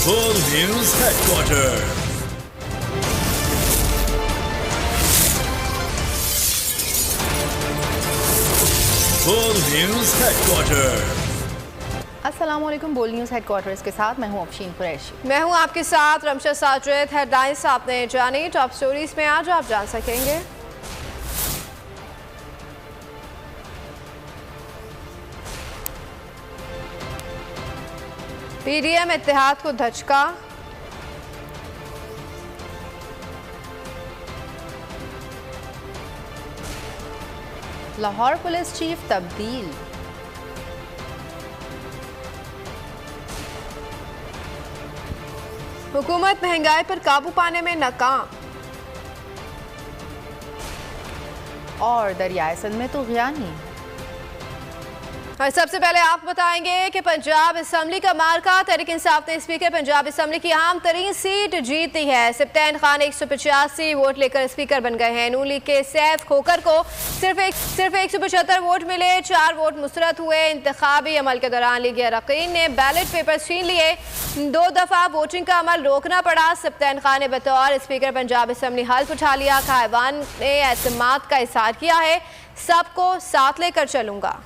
Full News Headquarters. Full News Headquarters. अस्सलाम वालेकुम। बोल न्यूज़ हेडक्वार्टर्स के साथ मैं हूं अफशीन कुरैशी। मैं हूं आपके साथ रमशा साजिद। हेडलाइंस आपने जानी, टॉप स्टोरीज में आज आप जान सकेंगे। पीडीएम इत्तेहाद को धचका, लाहौर पुलिस चीफ तब्दील, हुकूमत महंगाई पर काबू पाने में नाकाम, और दरियाए सिंध में तुग़यानी। और सबसे पहले आप बताएंगे कि पंजाब असम्बली का मार्का, तहरीक इंसाफ ने स्पीकर पंजाब असम्बली की अहम तरीन सीट जीती है। सप्तान खान 185 वोट लेकर स्पीकर बन गए हैं। नून लीग के सैफ खोकर को सिर्फ 175 वोट मिले, 4 वोट मुस्तरद हुए। इंतखाबी अमल के दौरान लीगी अरकान ने बैलेट पेपर छीन लिए, 2 दफा वोटिंग का अमल रोकना पड़ा। सप्तान खान ने बतौर स्पीकर पंजाब असम्बली हल्फ उठा लिया। खाइबान ने एतमाद का इज़हार किया है, सबको साथ लेकर चलूंगा।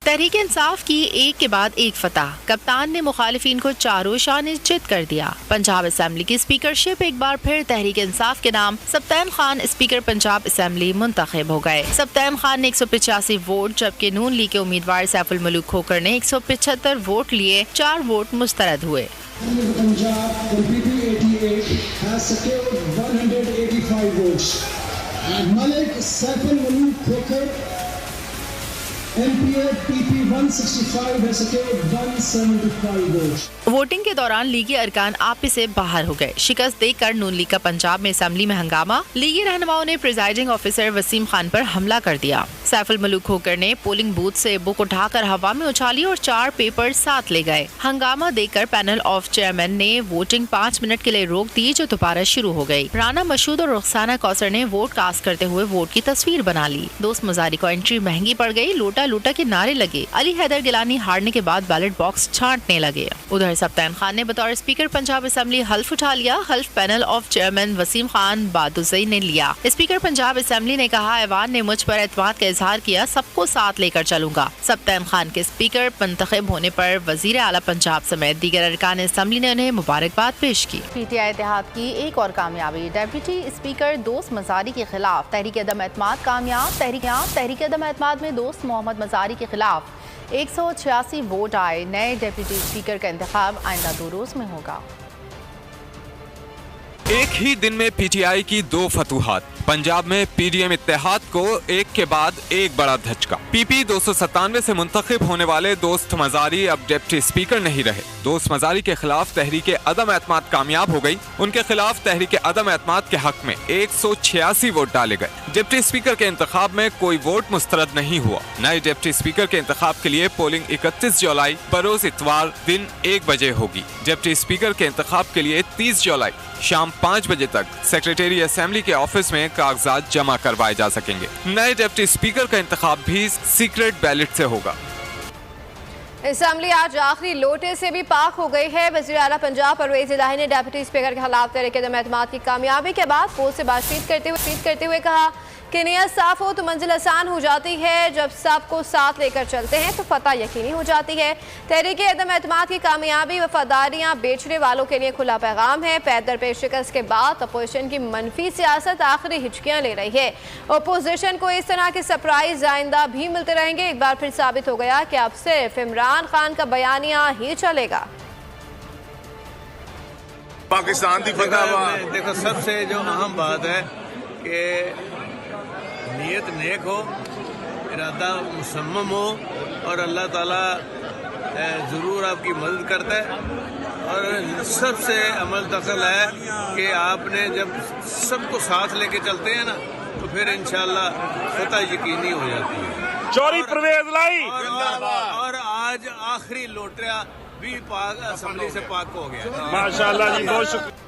तहरीक इंसाफ की एक के बाद एक फतह, कप्तान ने मुखालिफिन को चारों शाह निश्चित कर दिया। पंजाब असम्बली की स्पीकरशिप एक बार फिर तहरीक इंसाफ के नाम सप्तान खान स्पीकर पंजाब असम्बली मुंतखब हो गए। सप्तान खान ने 185 वोट, जबकि नून लीग के उम्मीदवार सैफुल मलूक खोकर ने 175 वोट लिए, 4 वोट मुस्तरद हुए। वोटिंग के दौरान लीगी अरकान आपस से बाहर हो गए। शिकस्त देकर नून लीग का पंजाब में असम्बली में हंगामा, लीगी रहनुमाओं ने प्रिजाइडिंग ऑफिसर वसीम खान पर हमला कर दिया। सैफुल मलूक खोकर ने पोलिंग बूथ से बुक उठाकर हवा में उछाली और 4 पेपर साथ ले गए। हंगामा देकर पैनल ऑफ चेयरमैन ने वोटिंग 5 मिनट के लिए रोक दी, जो दोबारा शुरू हो गई। राना मशहूद और रुखसाना कौसर ने वोट कास्ट करते हुए वोट की तस्वीर बना ली। दोस्त मुजारी को एंट्री महंगी पड़ गई, लोटा लोटा के नारे लगे। अली हैदर गिलानी हारने के बाद बैलेट बॉक्स छांटने लगे। उधर सप्तान खान ने बतौर स्पीकर पंजाब असम्बली हल्फ उठा लिया। हल्फ panel of chairman Waseem Khan Baduzai ने लिया। स्पीकर पंजाब असम्बली ने कहा, ऐवान ने मुझ पर एतमाद का इजहार किया, सबको साथ लेकर चलूंगा। सप्तान खान के स्पीकर मुंतखब होने पर वजीर आला पंजाब समेत दीगर अरकान असम्बली ने उन्हें मुबारकबाद पेश की। पीटीआई इत्तेहाद की एक और कामयाबी, डेप्यूटी स्पीकर दोस्त मजारी के खिलाफ तहरीक अदम एतमाद कामयाब। तहरीक अदम एतमाद में दोस्त मोहम्मद मजारी के खिलाफ 186 वोट आए। नए डेप्यूटी स्पीकर का इंतखाब आइंदा 2 रोज में होगा। एक ही दिन में पीटीआई की 2 फतूहात। पंजाब में पीडीएम इत्तेहाद को एक के बाद एक बड़ा धचका। पीपी 297 से मुंतखब होने वाले दोस्त मजारी अब डिप्टी स्पीकर नहीं रहे। दोस्त मजारी के खिलाफ तहरीक अदम एतमाद कामयाब हो गई। उनके खिलाफ तहरीक अदम एतमाद के हक में 186 वोट डाले गए। डिप्टी स्पीकर के इंतखाब में कोई वोट मुस्तरद नहीं हुआ। नए डिप्टी स्पीकर के इंतखाब के लिए पोलिंग 31 जुलाई बरोज इतवार दिन 1 बजे होगी। डिप्टी स्पीकर के इंतखाब के लिए 30 जुलाई शाम 5 बजे तक सेक्रेटरी असेंबली के ऑफिस में कागजात जमा करवाए जा सकेंगे। नए डिप्टी स्पीकर का इंतखाब भी सीक्रेट बैलेट से होगा। असम्बली आज आखिरी लोटे से भी पाक हो गई है। वज़ीर आला पंजाब परवेज इलाही ने डेप्यूटी स्पीकर के खिलाफ तहरीक अदम एतमाद की कामयाबी के बाद पोस्ट से बातचीत करते हुए कहा कि नियत साफ हो तो मंजिल आसान हो जाती है, जब सबको साथ लेकर चलते हैं तो फतह यकीनी हो जाती है। तहरीक अदम एतमाद की कामयाबी वफादारियाँ बेचने वालों के लिए खुला पैगाम है। पैदर पेश शिकस्त के बाद अपोजिशन की मनफी सियासत आखिरी हिचकियाँ ले रही है। अपोजिशन को इस तरह के सरप्राइज आइंदा भी मिलते रहेंगे। एक बार फिर साबित हो गया कि अब सिर्फ इमरान खान का बयानिया ही चलेगा। पाकिस्तान की फतह देखो, सबसे जो अहम बात है कि नीयत नेक हो, इरादा मुसम्मम हो और अल्लाह ताला ज़रूर आपकी मदद करता है। और सबसे अमल दखल है कि आपने जब सबको साथ लेके चलते हैं ना तो फिर इंशाल्लाह फतह यकीनी हो जाती है। चोरी परवेज लाई और आज आखिरी लोटा भी पाक असम्बली से पाक हो गया। माशाल्लाह जी, बहुत शुक्रिया।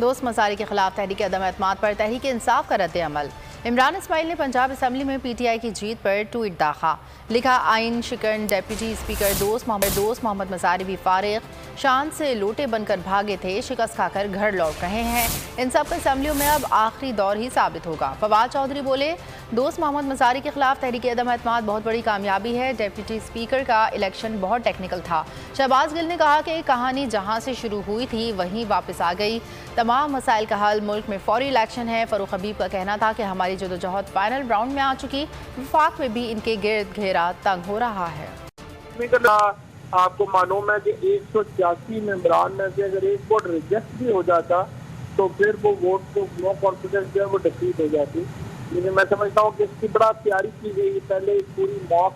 दोस्त मजारी के खिलाफ तहरीक अदम एतमाद पर तहरीक इंसाफ का रद्द अमल। इमरान इस्माइल ने पंजाब असम्बली में पीटीआई की जीत पर ट्वीट दाखा। लिखा, आइन शिकन डिप्टी स्पीकर दोस्त मोहम्मद मज़ारी भी फारिग, शान से लोटे बनकर भागे थे, शिकस्त खाकर घर लौट रहे हैं। इन सब असम्बलियों में अब आखिरी दौर ही साबित होगा। फवाद चौधरी बोले, दोस्त मोहम्मद मज़ारी के खिलाफ तहरीक अदम एतमाद बहुत बड़ी कामयाबी है। डिप्टी स्पीकर का इलेक्शन बहुत टेक्निकल था। शहबाज गिल ने कहा कि कहानी जहाँ से शुरू हुई थी वहीं वापस आ गई। तमाम मसाइल का हल मुल्क में फौरी इलेक्शन है। फ़रूख हबीब का कहना था कि हमारी जदोजहद फाइनल राउंड में आ चुकी, वफाक में भी इनके गिर्द घेरा तंग हो रहा है। आपको मालूम है कि 186 मेंबरान में से अगर एक वोट रिजेक्ट भी हो जाता तो फिर वो वोट को नो कॉन्फिडेंस जो है वो डिफीट हो जाती। लेकिन मैं समझता हूँ कि इसकी बड़ा तैयारी की गई। पहले पूरी मॉक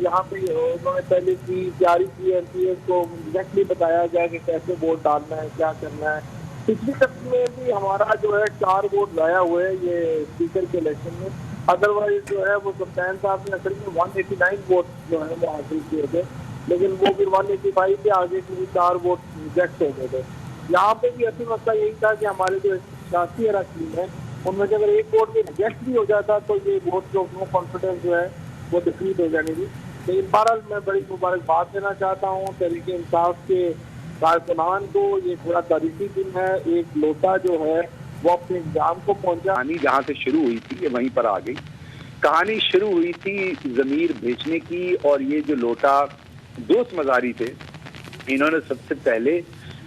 यहाँ पे उन्होंने पहले की तैयारी की, एमपीएस को एग्जैक्टली बताया गया कि कैसे वोट डालना है, क्या करना है। पिछली कभी में भी हमारा जो है 4 वोट लाया हुए है ये स्पीकर के इलेक्शन में। अदरवाइज जो है वो सुल्तान साहब ने असल में 189 वोट जो है वो हासिल किए थे, लेकिन वो फिर 185 के आगे के भी 4 वोट रिजेक्ट हो गए थे। यहाँ पे भी असल मसला यही था कि हमारे जो सियासी अरकान है उनमें से अगर एक वोट भी रिजेक्ट भी हो जाता तो ये वोट जो नो कॉन्फिडेंस जो है वो डिफीट हो जानी थी। लेकिन बहरहाल मैं बड़ी मुबारकबाद देना चाहता हूँ तहरीक इंसाफ के कारकुनान को। ये थोड़ा तारीखी दिन है। एक लोटा जो है वो अपने एग्जाम को पहुंचा। कहानी जहाँ से शुरू हुई थी ये वहीं पर आ गई। कहानी शुरू हुई थी ज़मीर बेचने की, और ये जो लोटा दोस्त मज़ारी थे इन्होंने सबसे पहले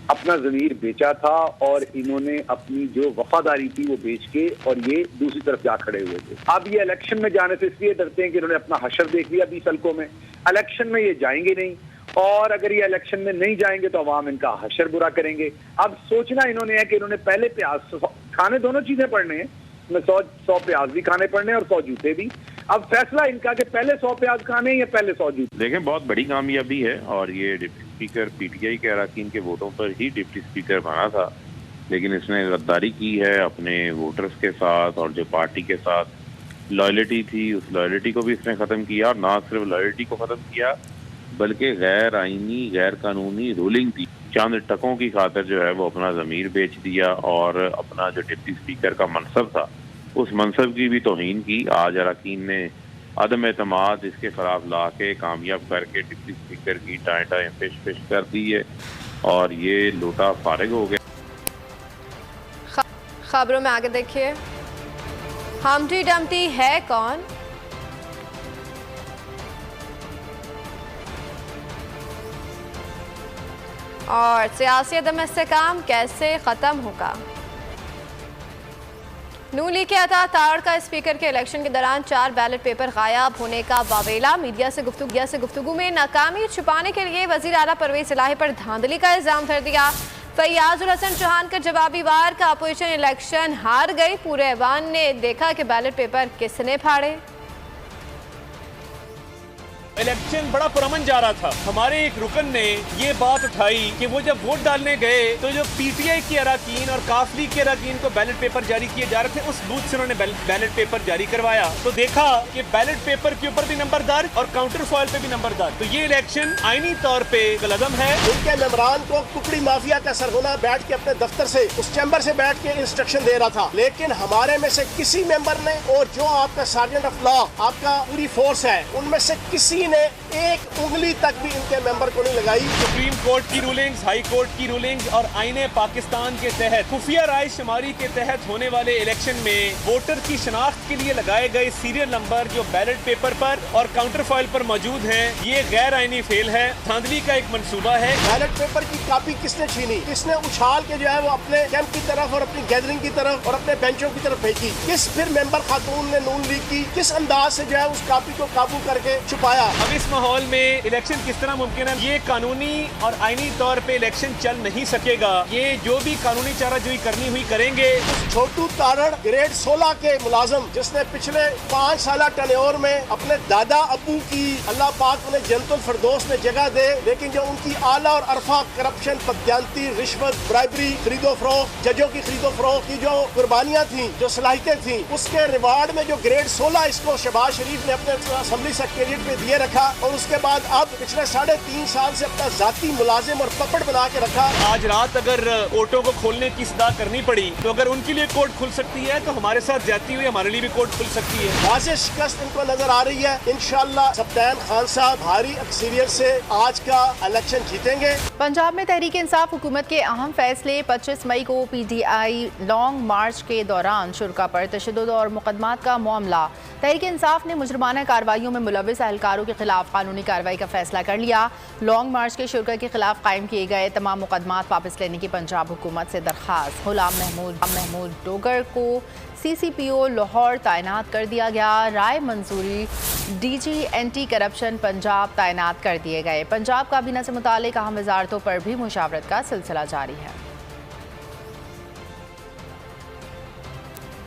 अपना ज़मीर बेचा था और इन्होंने अपनी जो वफादारी थी वो बेच के और ये दूसरी तरफ जा खड़े हुए थे। अब ये इलेक्शन में जाने से इसलिए डरते हैं कि इन्होंने अपना हशर देख लिया 20 हल्कों में। इलेक्शन में ये जाएंगे नहीं, और अगर ये इलेक्शन में नहीं जाएंगे तो अवाम इनका हशर बुरा करेंगे। अब सोचना इन्होंने है कि इन्होंने पहले प्याज खाने, दोनों चीजें पढ़ने हैं, 100 प्याज भी खाने पड़ने और 100 जूते भी। अब फैसला इनका कि पहले 100 प्याज खाने या पहले 100 जूते। देखें, बहुत बड़ी कामयाबी है, और ये डिप्टी स्पीकर पीटीआई के अरकान के वोटों पर ही डिप्टी स्पीकर बना था, लेकिन इसने गद्दारी की है अपने वोटर्स के साथ, और जो पार्टी के साथ लॉयल्टी थी उस लॉयल्टी को भी इसने ख़त्म किया। और ना सिर्फ लॉयल्टी को ख़त्म किया बल्कि गैर आईनी गैर कानूनी रूलिंग थी, चंद टकों की खातिर जो है वो अपना ज़मीर बेच दिया और अपना जो डिप्टी स्पीकर का मनसब था उस मनसब की भी तौहीन की। आज अरकान ने अदम एतमाद इसके खिलाफ ला के कामयाब करके डिप्टी स्पीकर की टाएं पेश कर दी है और ये लोटा फारिग हो गया। खबरों में आगे देखिए, हम्टी डम्टी है कौन? और सियासी अदम इस्तेहकाम कैसे खत्म होगा? नून लीग के अता ताड़ का स्पीकर के इलेक्शन के दौरान 4 बैलेट पेपर गायब होने का वावेला। मीडिया से गुफ्तगू में नाकामी छुपाने के लिए वजीर आला परवेज इलाही पर धांधली का इल्जाम धर दिया। फैयाजुल हसन चौहान का जवाबी वार का अपोजिशन इलेक्शन हार गई। पूरे ऐवान ने देखा कि बैलेट पेपर किसने फाड़े। इलेक्शन बड़ा पुरअमन जा रहा था। हमारे एक रुकन ने ये बात उठाई कि वो जब वोट डालने गए तो जो पीटीआई के अरकान और काफ लीग के अरकान को बैलेट पेपर जारी किए जा रहे थे, उस बूथ से उन्होंने बैलेट पेपर जारी करवाया। तो देखा कि बैलेट पेपर के ऊपर भी नंबर दर्ज और काउंटर फॉइल पे भी नंबर दर्ज। तो ये इलेक्शन आईनी तौर पे गलतम है। उनके मेंबरान को कुकड़ी माफिया का सरगना बैठ के अपने दफ्तर से उस चैम्बर से बैठ के इंस्ट्रक्शन दे रहा था, लेकिन हमारे में से किसी मेंबर ने, और जो आपका सार्जेंट ऑफ लॉ आपका पूरी फोर्स है, उनमें से किसी ने एक उंगली तक भी इनके मेंबर को नहीं लगाई। सुप्रीम कोर्ट की रूलिंग्स, हाई कोर्ट की रूलिंग्स और आईने पाकिस्तान के तहत खुफिया राय शुमारी के तहत होने वाले इलेक्शन में वोटर की शनाख्त के लिए लगाए गए सीरियल नंबर जो बैलेट पेपर पर और काउंटर फॉइल पर मौजूद हैं, ये गैर आईनी फेल है, धांधली का एक मंसूबा है। बैलेट पेपर की कॉपी किसने छीनी, किसने उछाल के जो है वो अपने कैंप की तरफ और अपनी गैदरिंग की तरफ और अपने बेंचों की तरफ फेंकी? किस फिर मेंबर खातून ने नून लीग की किस अंदाज से जो है उस कॉपी को काबू करके छुपाया? अब इस माहौल में इलेक्शन किस तरह मुमकिन है? ये कानूनी और आईनी तौर पे इलेक्शन चल नहीं सकेगा। ये जो भी कानूनी चाराजोई करनी हुई करेंगे। छोटू तारड़ ग्रेड 16 के मुलाजम जिसने पिछले 5 साल टर्नओवर में अपने दादा अबू की, अल्लाह पाक उन्हें जन्नतुल फिरदौस में जगह दे, लेकिन जो उनकी आला और अरफा करप्शन, बदयांती, रिश्वत, ब्राइबरी, खरीदो फरोख्त, जजों की खरीदो फरोख्त की जो कुर्बानियाँ थी, जो सलाहियतें थी, उसके रिवार्ड में जो ग्रेड 16 इसको शहबाज शरीफ ने अपने असेंबली सेक्रेटरिएट में दिए रखा और उसके बाद अब पिछले 3.5 साल से अपना जाती मुलाजिम और पकड़ बना के रखा। आज रात अगर कोर्टों को खोलने की सदा करनी पड़ी तो अगर उनके लिए कोर्ट खुल सकती है तो हमारे साथ जाती हुई हमारे लिए भी कोर्ट खुल सकती है। वाज़ेह शिकस्त इनको नजर आ रही है। इंशाअल्लाह सब्तान खान साहब भारी अक्सरियत से आज का इलेक्शन जीतेंगे। पंजाब में तहरीक इंसाफ हुकूमत के अहम फैसले। 25 मई को PTI लॉन्ग मार्च के दौरान शुरा पर तशद्दुद और मुकदमात का मामला। तहरीक इंसाफ ने मुजरमाना कार्रवाइयों में मुलविस एहलकारों के खिलाफ कानूनी कार्रवाई का फैसला कर लिया। लॉन्ग मार्च के शुरा के खिलाफ कायम किए गए तमाम मुकदमात वापस लेने की पंजाब हुकूमत से दरख्वास्त। गुलाम महमूद डोगर को CCPO लाहौर तैनात कर दिया गया। राय मंजूरी DG एंटी करप्शन पंजाब तैनात कर दिए गए। पंजाब काबीना से मुताल्लिक अहम वजारतों पर भी मुशावरत का सिलसिला जारी है।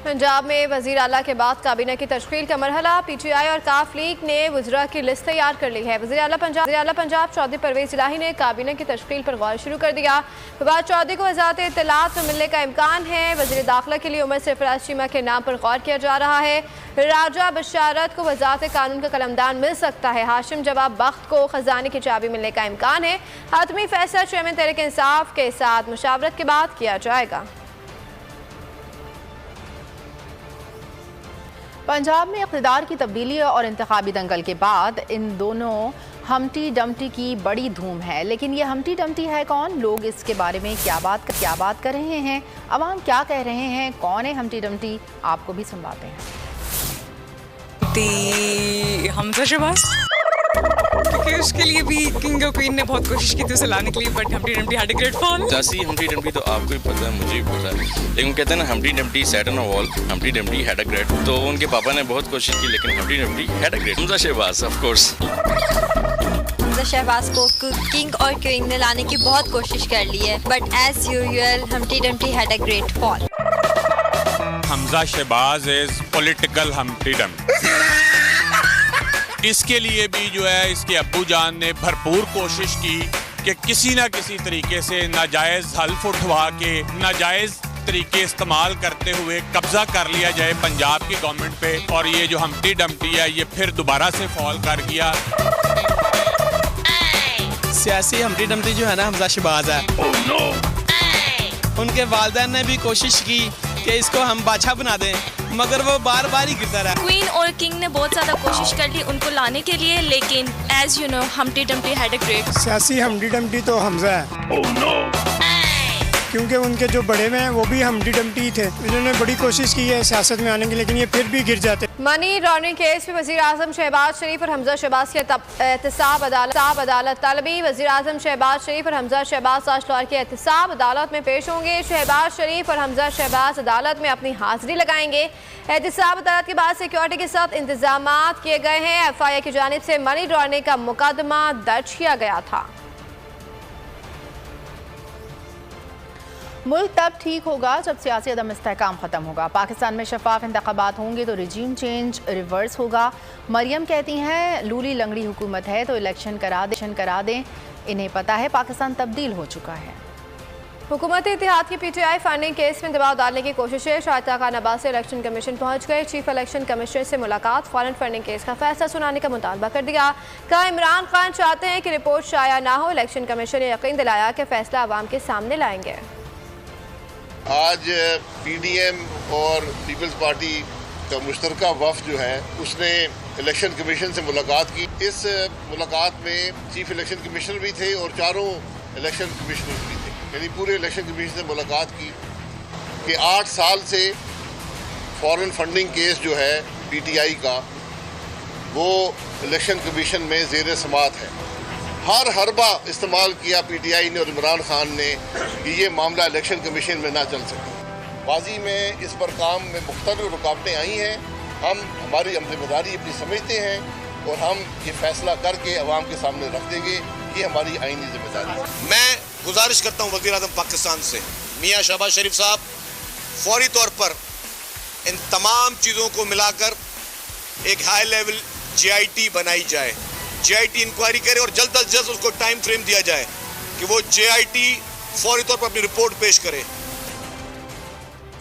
पंजाब में वज़ीर आला के बाद काबीना की तश्कील का मरहला। PTI और काफ लीग ने वज़रा की लिस्ट तैयार कर ली है। वज़ीर आला पंजाब चौधरी परवेज़ इलाही ने काबीना की तश्कील पर गौर शुरू कर दिया। फवाद चौधरी को वज़ारत इत्तलात में मिलने का इम्कान है। वज़ीर दाखिला के लिए उमर सरफराज चीमा के नाम पर गौर किया जा रहा है। राजा बशारत को वज़ारत कानून का कलमदान मिल सकता है। हाशिम जवाब बख्त को खजाने की चाबी मिलने का इम्कान है। हतमी फैसला चेयरमैन तहरीक इंसाफ के साथ मुशावरत के बाद किया जाएगा। पंजाब में इक़्तिदार की तब्दीली और इंतखाबी दंगल के बाद इन दोनों हमटी डमटी की बड़ी धूम है। लेकिन ये हमटी डमटी है कौन? लोग इसके बारे में क्या बात कर रहे हैं? अवाम क्या कह रहे हैं? कौन है हमटी डमटी? आपको भी सुनवाते हैं। हमजा शहबाज, क्योंकि उसके लिए भी किंग और क्वीन ने बहुत कोशिश की थी उसे लाने के लिए, but Humpty Dumpty had a great fall. जैसी हम्टी डम्टी तो आपको ही पता है, मुझे भी पता है, लेकिन कहते हैं ना Humpty Dumpty sat on a wall, Humpty Dumpty had a great. तो उनके पापा ने बहुत कोशिश की लेकिन Humpty Dumpty had a great. Hamza Shahbaz of course. Hamza Shahbaz को किंग और क्वीन ने लाने की बहुत कोशिश कर ली है, but as usual Humpty Dumpty had a great fall. Hamza Shahbaz is political Humpty Dumpty. इसके लिए भी जो है इसके अब्बू जान ने भरपूर कोशिश की कि किसी ना किसी तरीके से नाजायज़ हल्फ उठवा के नाजायज़ तरीके इस्तेमाल करते हुए कब्जा कर लिया जाए पंजाब की गवर्नमेंट पे, और ये जो हम्टी डम्टी है ये फिर दोबारा से फॉल कर गया। सियासी हम्टी डम्टी जो है ना हमजा शहबाज है। oh, no. उनके वालिदैन ने भी कोशिश की कि इसको हम बादशाह बना दें, मगर वो बार बार ही गिरता रहा। क्वीन और किंग ने बहुत ज़्यादा कोशिश कर ली उनको लाने के लिए, लेकिन as you know Humpty Dumpty had a great. सियासी हम्टी डम्टी तो हमजा है। oh, no. क्योंकि उनके जो बड़े में वो भी हम्टी डम्टी थे। इन्होंने बड़ी कोशिश की है सियासत में आने की, लेकिन ये फिर भी गिर जाते। मनी लॉन्ड्रिंग केस में वज़ीर आज़म शहबाज शरीफ और हमजा शहबाज की एहतसाब अदालत तलबी। वज़ीर आज़म शहबाज शरीफ और हमजा शहबाज आज लाहौर की एहतसाब अदालत में पेश होंगे। शहबाज शरीफ और हमजा शहबाज अदालत में अपनी हाजिरी लगाएंगे। एहतसाब अदालत के बाद सिक्योरिटी के साथ इंतजाम किए गए हैं। FIA की जानिब से मनी लॉन्ड्रिंग का मुकदमा दर्ज किया गया था। मुल्क तब ठीक होगा जब सियासी अदम इस्तेहकाम ख़त्म होगा। पाकिस्तान में शफाफ इंतखाबात होंगे तो रिजीम चेंज रिवर्स होगा। मरियम कहती हैं लूली लंगड़ी हुकूमत है तो इलेक्शन करा दें। इन्हें पता है पाकिस्तान तब्दील हो चुका है। हुकूमत इत्तेहाद की PTI फंडिंग केस में दबाव डालने की कोशिश है। शाहिद खान अब्बास से इलेक्शन कमीशन पहुंच गए। चीफ इलेक्शन कमिश्नर से मुलाकात, फॉरेन फंडिंग केस का फैसला सुनाने का मुतालबा कर दिया। कहा इमरान खान चाहते हैं कि रिपोर्ट शाया ना हो। इलेक्शन कमीशन ने यकीन दिलाया कि फैसला अवाम के सामने लाएंगे। आज PDM और पीपल्स पार्टी का मुश्तरका वफ़द जो है उसने इलेक्शन कमीशन से मुलाकात की। इस मुलाकात में चीफ इलेक्शन कमिश्नर भी थे और चारों इलेक्शन कमिश्नर भी थे, यानी पूरे इलेक्शन कमीशन से मुलाकात की कि 8 साल से फॉरेन फंडिंग केस जो है PTI का वो इलेक्शन कमीशन में ज़ेर समात है। हर हरबा इस्तेमाल किया PTI ने और इमरान खान ने कि ये मामला इलेक्शन कमीशन में ना चल सके। माजी में इस पर काम में मुख्तलिफ रुकावटें आई हैं। हमारी जिम्मेदारी अपनी समझते हैं और हम ये फैसला करके अवाम के सामने रख देंगे। ये हमारी आईनी जिम्मेदारी है। मैं गुजारिश करता हूँ वज़ीर आज़म पाकिस्तान से, मियाँ शहबाज शरीफ साहब, फौरी तौर पर इन तमाम चीज़ों को मिलाकर एक हाई लेवल JIT बनाई जाए। JIT इंक्वायरी करे और जल्द अज जल्द उसको टाइम फ्रेम दिया जाए कि वो JIT फौरी तौर पर अपनी रिपोर्ट पेश करे।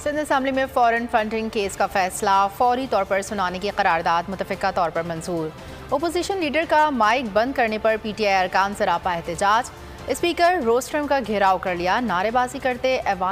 सिंध असेंबली में फॉरेन फंडिंग केस का फैसला फौरी तौर पर सुनाने की करारदाद मुतफ़िका तौर पर मंजूर। ओपोजिशन लीडर का माइक बंद करने पर पीटीआई अरकान सरापा एहतजाज। स्पीकर रोस्ट्रम का घेराव कर लिया। नारेबाजी करते ऐवान